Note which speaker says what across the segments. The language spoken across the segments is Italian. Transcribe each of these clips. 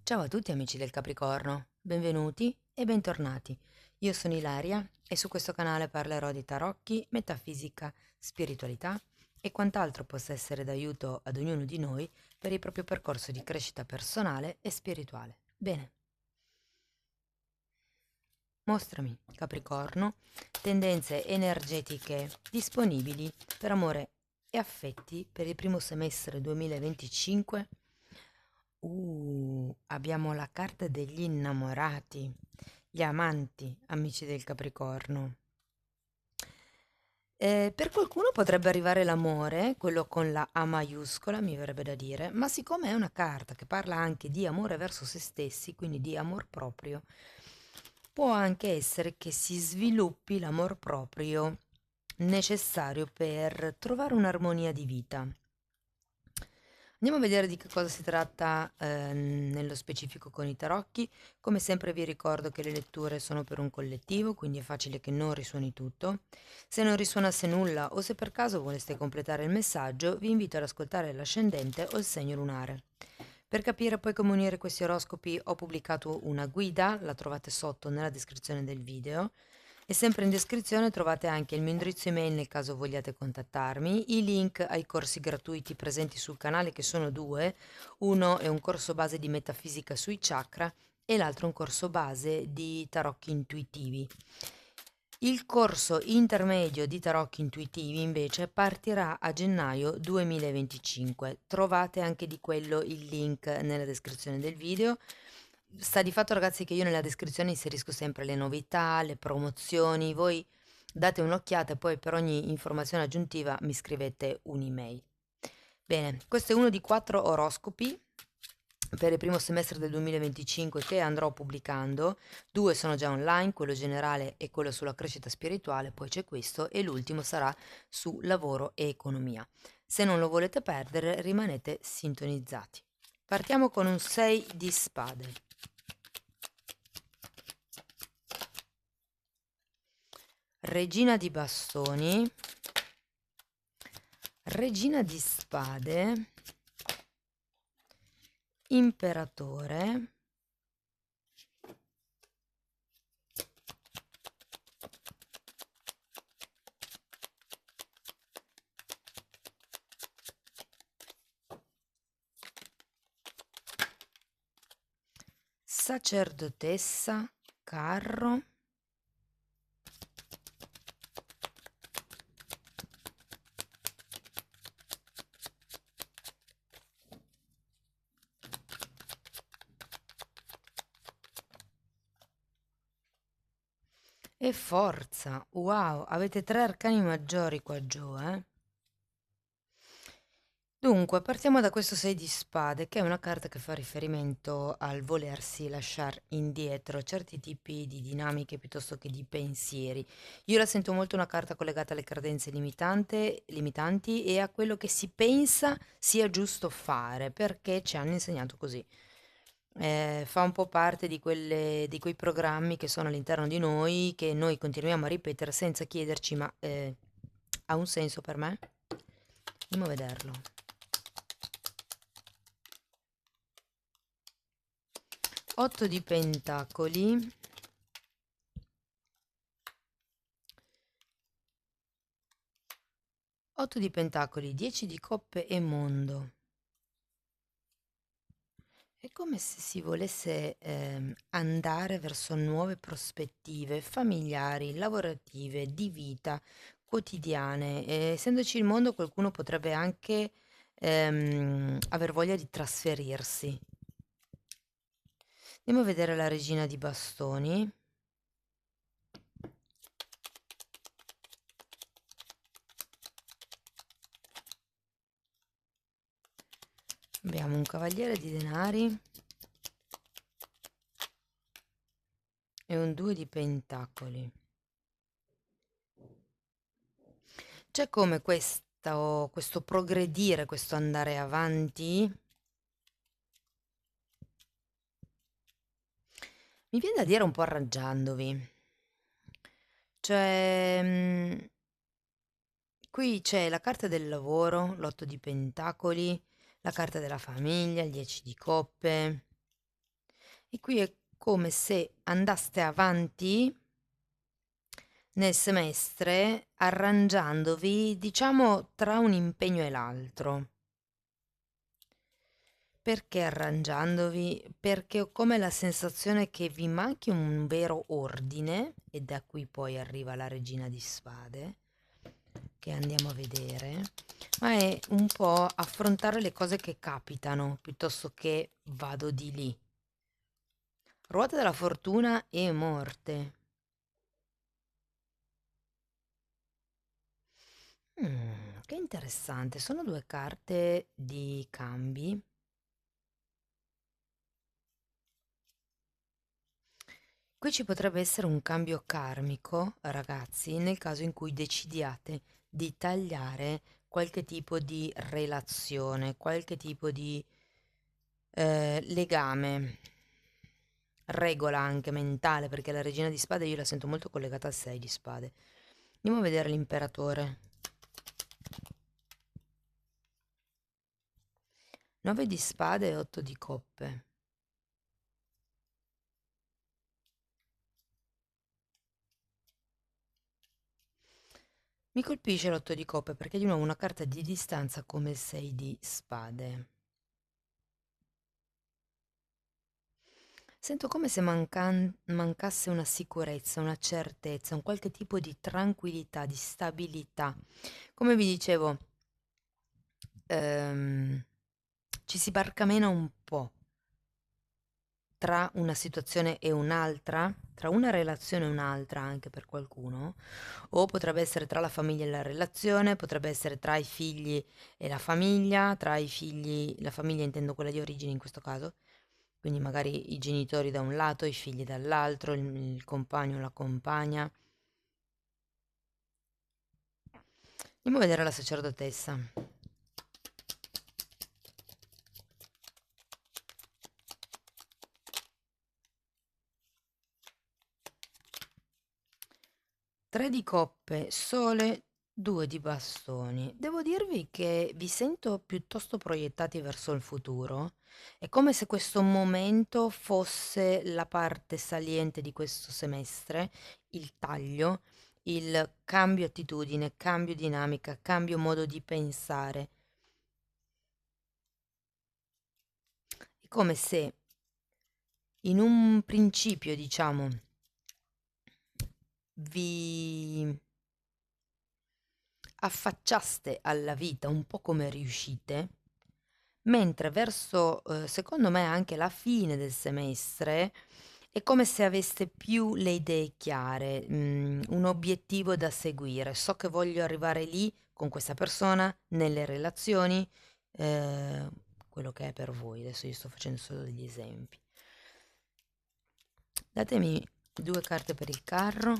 Speaker 1: Ciao a tutti amici del Capricorno, benvenuti e bentornati. Io sono Ilaria e su questo canale parlerò di tarocchi, metafisica, spiritualità e quant'altro possa essere d'aiuto ad ognuno di noi per il proprio percorso di crescita personale e spirituale. Bene, mostrami, Capricorno, tendenze energetiche disponibili per amore e affetti per il primo semestre 2025. Abbiamo la carta degli innamorati, gli amanti, amici del Capricorno. Per qualcuno potrebbe arrivare l'amore, quello con la A maiuscola, mi verrebbe da dire, ma siccome è una carta che parla anche di amore verso se stessi, quindi di amor proprio, può anche essere che si sviluppi l'amor proprio necessario per trovare un'armonia di vita. Andiamo a vedere di che cosa si tratta nello specifico con i tarocchi. Come sempre vi ricordo che le letture sono per un collettivo, quindi è facile che non risuoni tutto. Se non risuonasse nulla o se per caso voleste completare il messaggio, vi invito ad ascoltare l'ascendente o il segno lunare. Per capire poi come unire questi oroscopi ho pubblicato una guida, la trovate sotto nella descrizione del video. E sempre in descrizione trovate anche il mio indirizzo email nel caso vogliate contattarmi, i link ai corsi gratuiti presenti sul canale che sono due, uno è un corso base di metafisica sui chakra e l'altro un corso base di tarocchi intuitivi. Il corso intermedio di tarocchi intuitivi invece partirà a gennaio 2025. Trovate anche di quello il link nella descrizione del video. Sta di fatto ragazzi che io nella descrizione inserisco sempre le novità, le promozioni, voi date un'occhiata e poi per ogni informazione aggiuntiva mi scrivete un'email. Bene, questo è uno di 4 oroscopi per il primo semestre del 2025 che andrò pubblicando. 2 sono già online, quello generale e quello sulla crescita spirituale, poi c'è questo e l'ultimo sarà su lavoro e economia. Se non lo volete perdere, rimanete sintonizzati. Partiamo con un 6 di spade. Regina di bastoni, regina di spade, imperatore, sacerdotessa, carro, e forza. Wow, avete 3 arcani maggiori qua giù, eh? Dunque, partiamo da questo 6 di spade, che è una carta che fa riferimento al volersi lasciare indietro certi tipi di dinamiche piuttosto che di pensieri. Io la sento molto una carta collegata alle credenze limitanti e a quello che si pensa sia giusto fare, perché ci hanno insegnato così. Fa un po' parte di quei programmi che sono all'interno di noi, che noi continuiamo a ripetere senza chiederci, ma ha un senso per me? Andiamo a vederlo. 8 di pentacoli, 8 di pentacoli, 10 di coppe e mondo. È come se si volesse andare verso nuove prospettive familiari, lavorative, di vita, quotidiane. E essendoci il mondo, qualcuno potrebbe anche aver voglia di trasferirsi. Andiamo a vedere la regina di bastoni. Abbiamo un cavaliere di denari e un 2 di pentacoli. C'è come questo progredire, questo andare avanti. Mi viene da dire un po' arrangiandovi. Cioè, qui c'è la carta del lavoro, l'8 di pentacoli, la carta della famiglia, il 10 di coppe. E qui è come se andaste avanti nel semestre arrangiandovi, diciamo, tra un impegno e l'altro. Perché arrangiandovi? Perché ho come la sensazione che vi manchi un vero ordine, e da qui poi arriva la regina di spade, che andiamo a vedere, ma è un po' affrontare le cose che capitano piuttosto che vado di lì. Ruota della fortuna e morte. Che interessante, sono due carte di cambi. Qui ci potrebbe essere un cambio karmico, ragazzi, nel caso in cui decidiate di tagliare qualche tipo di relazione, qualche tipo di legame, regola anche mentale, perché la regina di spade io la sento molto collegata al 6 di spade. Andiamo a vedere l'imperatore. 9 di spade e 8 di coppe. Mi colpisce l'8 di coppe perché è di nuovo una carta di distanza come il 6 di spade. Sento come se mancasse una sicurezza, una certezza, un qualche tipo di tranquillità, di stabilità. Come vi dicevo, ehm, ci si barcamena un po' tra una situazione e un'altra, tra una relazione e un'altra anche per qualcuno, o potrebbe essere tra la famiglia e la relazione, potrebbe essere tra i figli e la famiglia, tra i figli, la famiglia intendo quella di origine in questo caso, quindi magari i genitori da un lato, i figli dall'altro, il compagno o la compagna. Andiamo a vedere la sacerdotessa. Tre di coppe, sole, due di bastoni. Devo dirvi che vi sento piuttosto proiettati verso il futuro. È come se questo momento fosse la parte saliente di questo semestre, il taglio, il cambio attitudine, cambio dinamica, cambio modo di pensare. È come se in un principio, diciamo, vi affacciaste alla vita un po' come riuscite, mentre verso, secondo me anche la fine del semestre, è come se aveste più le idee chiare, un obiettivo da seguire. So che voglio arrivare lì con questa persona, nelle relazioni, ehm, quello che è per voi. Adesso io sto facendo solo degli esempi. Datemi 2 carte per il carro.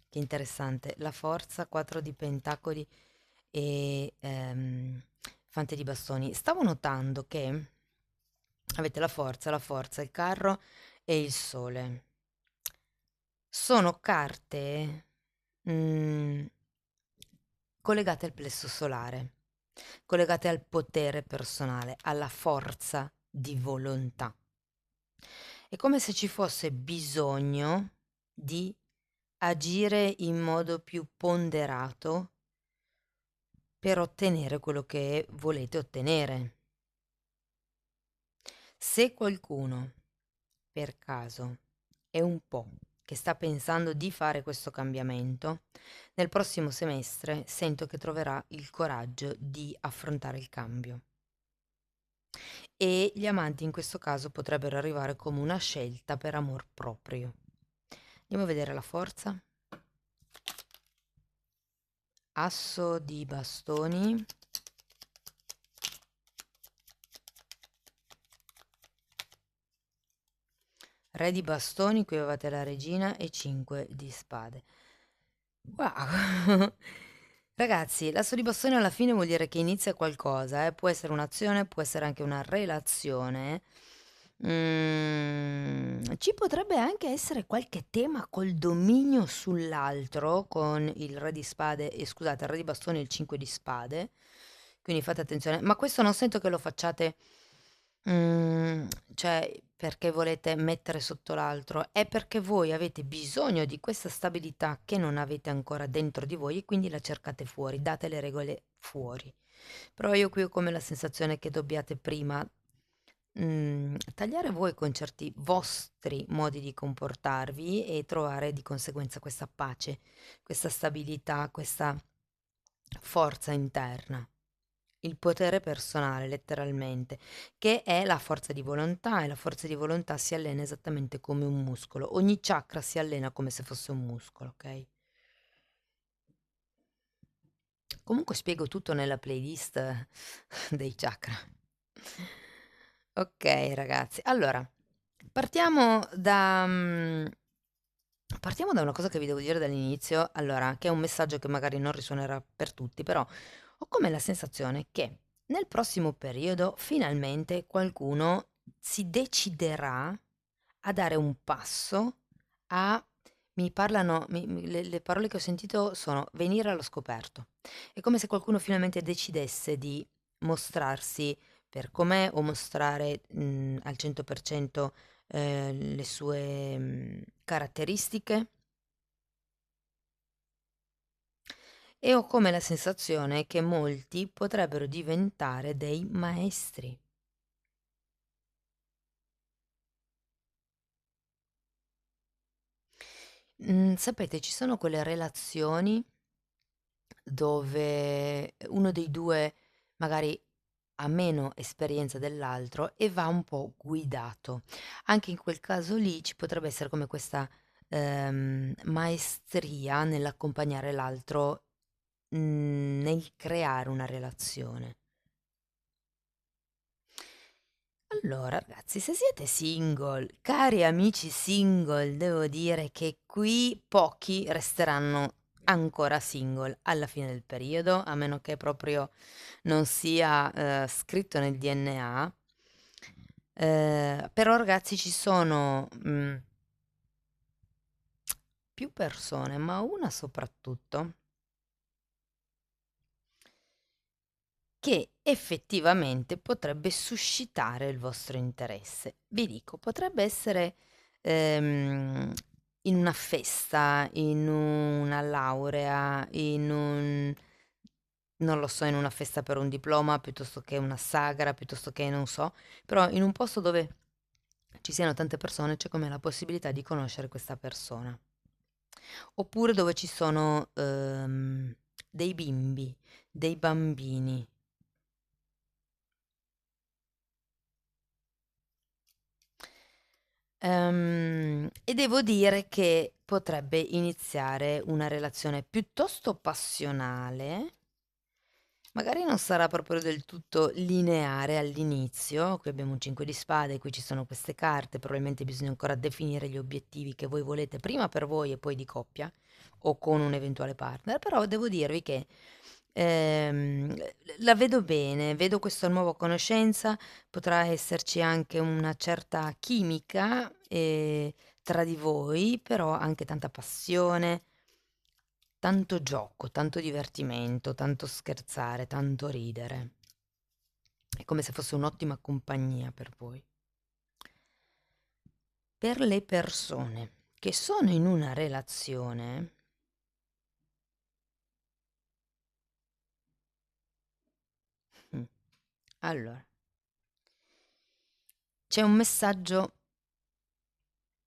Speaker 1: Che interessante. La forza, 4 di pentacoli e fante di bastoni. Stavo notando che avete la forza, il carro e il sole. Sono carte mm, collegate al plesso solare, collegate al potere personale, alla forza di volontà. È come se ci fosse bisogno di agire in modo più ponderato per ottenere quello che volete ottenere. Se qualcuno, per caso, è un po' che sta pensando di fare questo cambiamento, nel prossimo semestre sento che troverà il coraggio di affrontare il cambio. E gli amanti in questo caso potrebbero arrivare come una scelta per amor proprio. Andiamo a vedere la forza. Asso di bastoni. Re di bastoni, qui avevate la regina e 5 di spade. Wow! Ragazzi, l'asso di bastoni alla fine vuol dire che inizia qualcosa, eh. Può essere un'azione, può essere anche una relazione, Ci potrebbe anche essere qualche tema col dominio sull'altro, con il re di spade, e scusate, il re di bastoni e il 5 di spade. Quindi fate attenzione, ma questo non sento che lo facciate, cioè perché volete mettere sotto l'altro, è perché voi avete bisogno di questa stabilità che non avete ancora dentro di voi e quindi la cercate fuori, date le regole fuori. Però io qui ho come la sensazione che dobbiate prima tagliare voi con certi vostri modi di comportarvi e trovare di conseguenza questa pace, questa stabilità, questa forza interna. Il potere personale, letteralmente, che è la forza di volontà e la forza di volontà si allena esattamente come un muscolo. Ogni chakra si allena come se fosse un muscolo, ok? Comunque spiego tutto nella playlist dei chakra. Ok, ragazzi. Allora, partiamo da, partiamo da una cosa che vi devo dire dall'inizio, allora, che è un messaggio che magari non risuonerà per tutti, però ho come la sensazione che nel prossimo periodo finalmente qualcuno si deciderà a dare un passo a mi parlano, le parole che ho sentito sono venire allo scoperto. È come se qualcuno finalmente decidesse di mostrarsi per com'è o mostrare al 100% le sue caratteristiche e ho come la sensazione che molti potrebbero diventare dei maestri. Sapete, ci sono quelle relazioni dove uno dei due magari ha meno esperienza dell'altro e va un po' guidato. Anche in quel caso lì ci potrebbe essere come questa maestria nell'accompagnare l'altro, nel creare una relazione. Allora, ragazzi, se siete single, cari amici single, devo dire che qui pochi resteranno ancora single alla fine del periodo, a meno che proprio non sia scritto nel DNA. Però, ragazzi, ci sono più persone, ma una soprattutto, che effettivamente potrebbe suscitare il vostro interesse. Vi dico, potrebbe essere ehm, in una festa, in una laurea, in un, non lo so, in una festa per un diploma, piuttosto che una sagra, piuttosto che non so, però in un posto dove ci siano tante persone c'è come la possibilità di conoscere questa persona. Oppure dove ci sono dei bimbi, dei bambini. E devo dire che potrebbe iniziare una relazione piuttosto passionale, magari non sarà proprio del tutto lineare all'inizio, qui abbiamo un 5 di spade, qui ci sono queste carte, probabilmente bisogna ancora definire gli obiettivi che voi volete prima per voi e poi di coppia o con un eventuale partner, però devo dirvi che ehm, la vedo bene, vedo questa nuova conoscenza, potrà esserci anche una certa chimica tra di voi, però anche tanta passione, tanto gioco, tanto divertimento, tanto scherzare, tanto ridere. È come se fosse un'ottima compagnia per voi. Per le persone che sono in una relazione, mm, allora, c'è un messaggio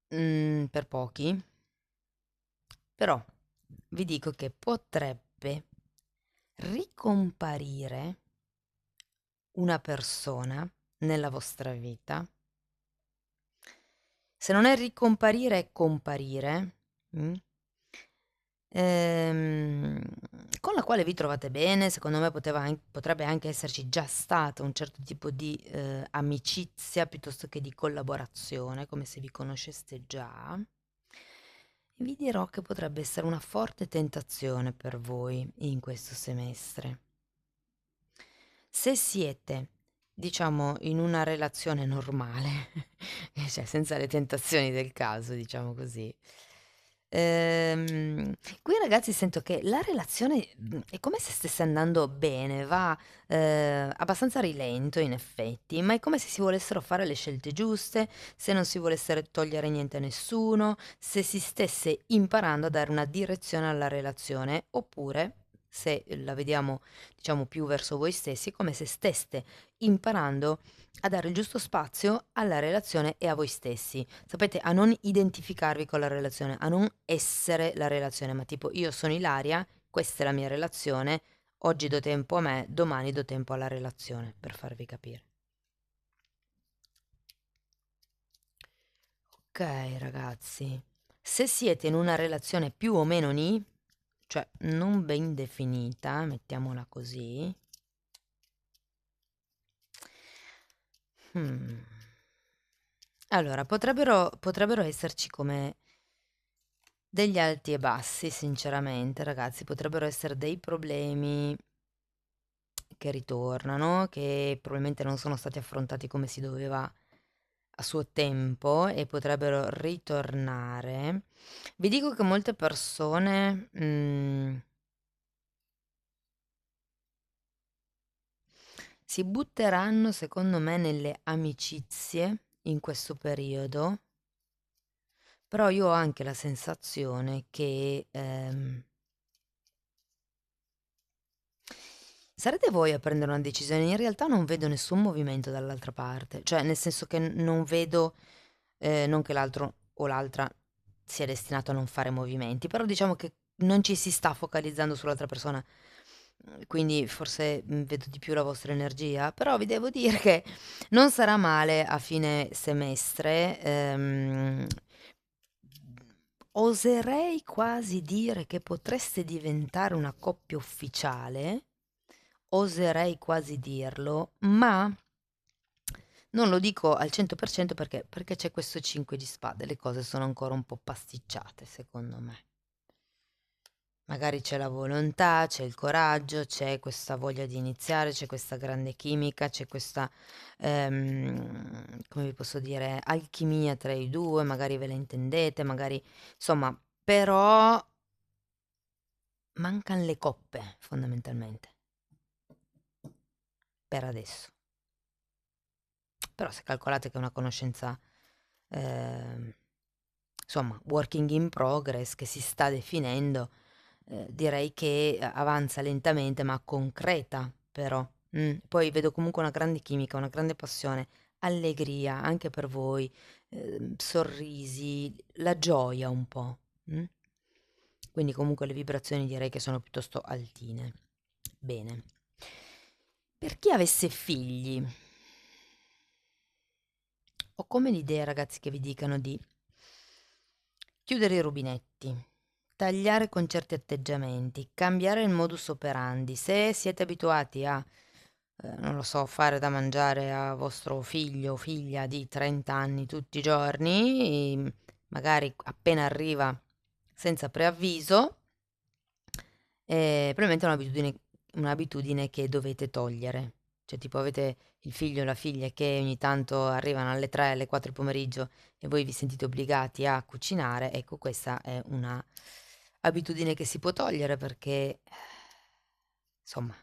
Speaker 1: per pochi, però vi dico che potrebbe ricomparire una persona nella vostra vita. Se non è ricomparire, è comparire, mm, ehm, con la quale vi trovate bene. Secondo me potrebbe anche esserci già stato un certo tipo di amicizia piuttosto che di collaborazione, come se vi conosceste già. Vi dirò che potrebbe essere una forte tentazione per voi in questo semestre. Se siete diciamo, in una relazione normale, cioè senza le tentazioni del caso, diciamo così. Qui ragazzi sento che la relazione è come se stesse andando bene, va abbastanza a rilento in effetti, ma è come se si volessero fare le scelte giuste, se non si volesse togliere niente a nessuno, se si stesse imparando a dare una direzione alla relazione, oppure se la vediamo diciamo più verso voi stessi, come se steste imparando a dare il giusto spazio alla relazione e a voi stessi. Sapete, a non identificarvi con la relazione, a non essere la relazione, ma tipo io sono Ilaria, questa è la mia relazione, oggi do tempo a me, domani do tempo alla relazione, per farvi capire. Ok, ragazzi, se siete in una relazione più o meno ni, cioè non ben definita, mettiamola così, hmm, allora potrebbero esserci come degli alti e bassi, sinceramente, ragazzi, potrebbero essere dei problemi che ritornano, che probabilmente non sono stati affrontati come si doveva a suo tempo e potrebbero ritornare. Vi dico che molte persone si butteranno, secondo me, nelle amicizie in questo periodo, però io ho anche la sensazione che sarete voi a prendere una decisione, in realtà non vedo nessun movimento dall'altra parte, cioè nel senso che non vedo, non che l'altro o l'altra sia destinato a non fare movimenti, però diciamo che non ci si sta focalizzando sull'altra persona, quindi forse vedo di più la vostra energia, però vi devo dire che non sarà male a fine semestre, oserei quasi dire che potreste diventare una coppia ufficiale, oserei quasi dirlo, ma non lo dico al 100% perché c'è questo 5 di spade, le cose sono ancora un po' pasticciate secondo me. Magari c'è la volontà, c'è il coraggio, c'è questa voglia di iniziare, c'è questa grande chimica, c'è questa, come vi posso dire, alchimia tra i due, magari ve la intendete, magari, insomma, però mancan le coppe fondamentalmente, per adesso. Però se calcolate che è una conoscenza, ehm, insomma, working in progress, che si sta definendo, direi che avanza lentamente, ma concreta però. Poi vedo comunque una grande chimica, una grande passione, allegria anche per voi, sorrisi, la gioia un po'. Quindi comunque le vibrazioni direi che sono piuttosto altine. Bene. Per chi avesse figli, ho come l'idea, ragazzi, che vi dicano di chiudere i rubinetti, tagliare con certi atteggiamenti, cambiare il modus operandi. Se siete abituati a, non lo so, fare da mangiare a vostro figlio o figlia di 30 anni tutti i giorni, magari appena arriva senza preavviso, probabilmente è un'abitudine che dovete togliere. Cioè, tipo, avete il figlio o la figlia che ogni tanto arrivano alle 3, alle 4 del pomeriggio e voi vi sentite obbligati a cucinare, ecco, questa è una abitudine che si può togliere perché, insomma,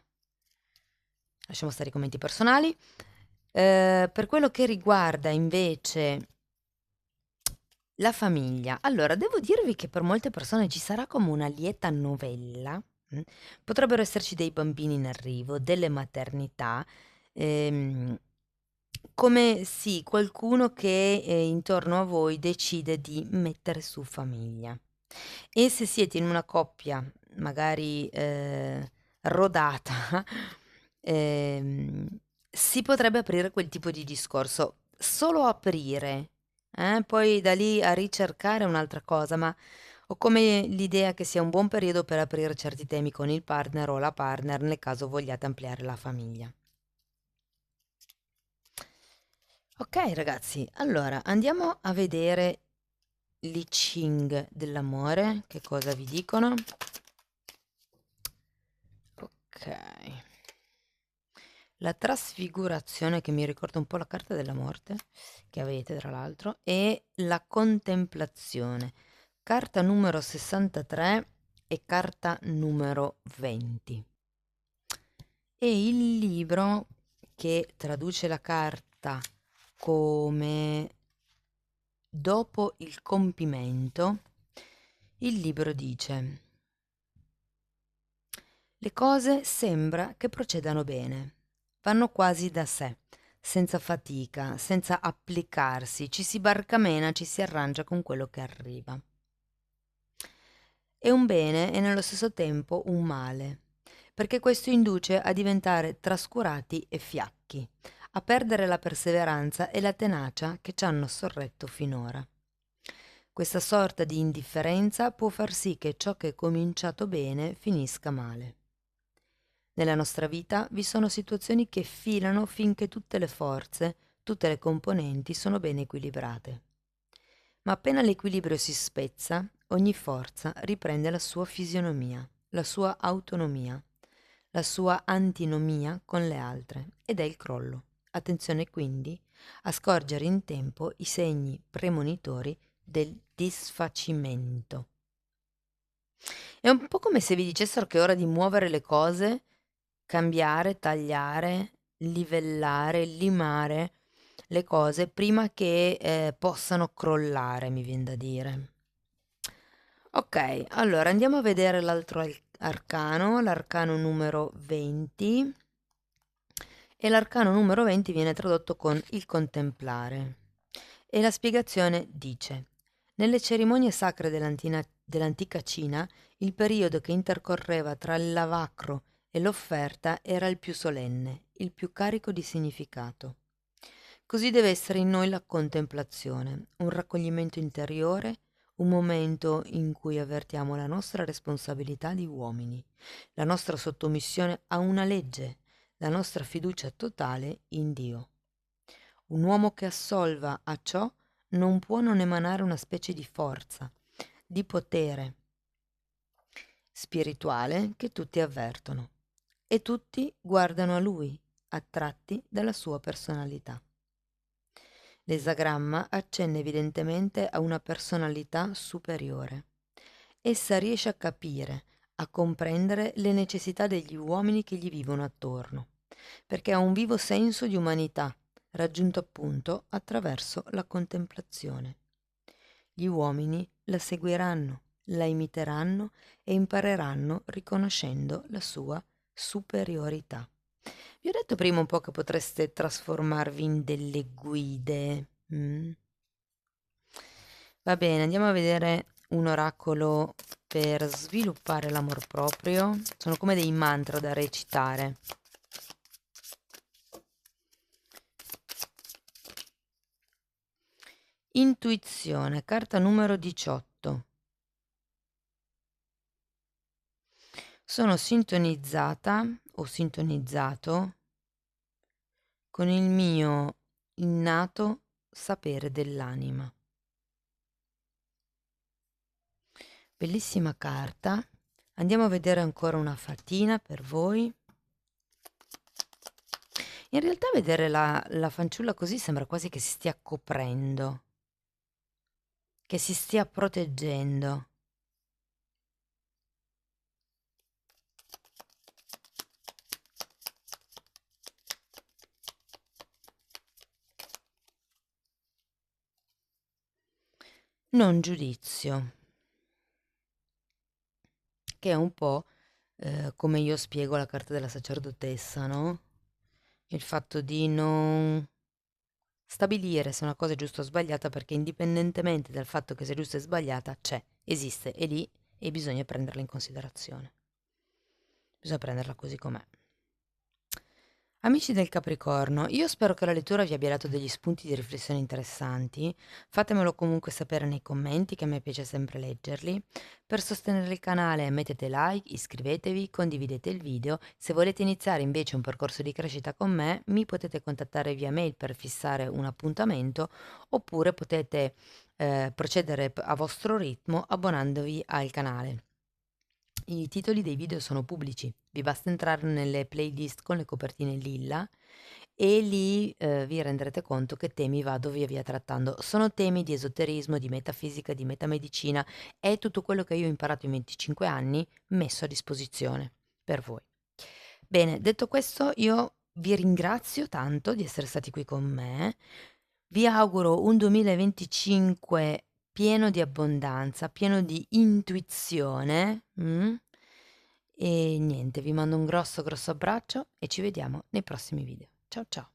Speaker 1: lasciamo stare i commenti personali. Per quello che riguarda invece la famiglia, allora devo dirvi che per molte persone ci sarà come una lieta novella. Potrebbero esserci dei bambini in arrivo, delle maternità, ehm, come sì, qualcuno che intorno a voi decide di mettere su famiglia. E se siete in una coppia magari rodata, ehm, si potrebbe aprire quel tipo di discorso. Solo aprire, poi da lì a ricercare è un'altra cosa, ma ho come l'idea che sia un buon periodo per aprire certi temi con il partner o la partner nel caso vogliate ampliare la famiglia. Ok ragazzi, allora andiamo a vedere l'I Ching dell'amore, che cosa vi dicono? Ok. la trasfigurazione, che mi ricorda un po' la carta della morte, che avete tra l'altro, e la contemplazione, carta numero 63 e carta numero 20. E il libro che traduce la carta come dopo il compimento, il libro dice: le cose sembra che procedano bene, vanno quasi da sé, senza fatica, senza applicarsi, ci si barcamena, ci si arrangia con quello che arriva. È un bene e nello stesso tempo un male, perché questo induce a diventare trascurati e fiacchi, a perdere la perseveranza e la tenacia che ci hanno sorretto finora. Questa sorta di indifferenza può far sì che ciò che è cominciato bene finisca male. Nella nostra vita vi sono situazioni che filano finché tutte le forze, tutte le componenti sono ben equilibrate. Ma appena l'equilibrio si spezza, ogni forza riprende la sua fisionomia, la sua autonomia, la sua antinomia con le altre, ed è il crollo. Attenzione quindi a scorgere in tempo i segni premonitori del disfacimento. È un po' come se vi dicessero che è ora di muovere le cose, cambiare, tagliare, livellare, limare le cose prima che possano crollare, mi viene da dire. Ok, allora andiamo a vedere l'altro arcano, l'arcano numero 20. E l'arcano numero 20 viene tradotto con il contemplare. E la spiegazione dice: nelle cerimonie sacre dell'antica Cina, il periodo che intercorreva tra il lavacro e l'offerta era il più solenne, il più carico di significato. Così deve essere in noi la contemplazione, un raccoglimento interiore, un momento in cui avvertiamo la nostra responsabilità di uomini, la nostra sottomissione a una legge, la nostra fiducia totale in Dio. Un uomo che assolva a ciò non può non emanare una specie di forza, di potere spirituale che tutti avvertono e tutti guardano a lui, attratti dalla sua personalità. L'esagramma accenna evidentemente a una personalità superiore. Essa riesce a capire, a comprendere le necessità degli uomini che gli vivono attorno, perché ha un vivo senso di umanità, raggiunto appunto attraverso la contemplazione. Gli uomini la seguiranno, la imiteranno e impareranno riconoscendo la sua superiorità. Vi ho detto prima un po' che potreste trasformarvi in delle guide. Va bene, andiamo a vedere un oracolo per sviluppare l'amor proprio. Sono come dei mantra da recitare. Intuizione, carta numero 18. Sono sintonizzata o sintonizzato con il mio innato sapere dell'anima. Bellissima carta. Andiamo a vedere ancora una fatina per voi. In realtà vedere la fanciulla così sembra quasi che si stia coprendo, che si stia proteggendo. Non giudizio, che è un po' come io spiego la carta della sacerdotessa, no? Il fatto di non stabilire se una cosa è giusta o sbagliata, perché indipendentemente dal fatto che sia giusta o sbagliata, c'è, esiste, è lì e bisogna prenderla in considerazione. Bisogna prenderla così com'è. Amici del Capricorno, io spero che la lettura vi abbia dato degli spunti di riflessione interessanti. Fatemelo comunque sapere nei commenti, che a me piace sempre leggerli. Per sostenere il canale mettete like, iscrivetevi, condividete il video. Se volete iniziare invece un percorso di crescita con me, mi potete contattare via mail per fissare un appuntamento, oppure potete procedere a vostro ritmo abbonandovi al canale. I titoli dei video sono pubblici, vi basta entrare nelle playlist con le copertine lilla e lì vi renderete conto che temi vado via via trattando. Sono temi di esoterismo, di metafisica, di metamedicina, è tutto quello che io ho imparato in 25 anni messo a disposizione per voi. Bene, detto questo, io vi ringrazio tanto di essere stati qui con me. Vi auguro un 2025 pieno di abbondanza, pieno di intuizione. E niente, vi mando un grosso grosso abbraccio e ci vediamo nei prossimi video. Ciao ciao.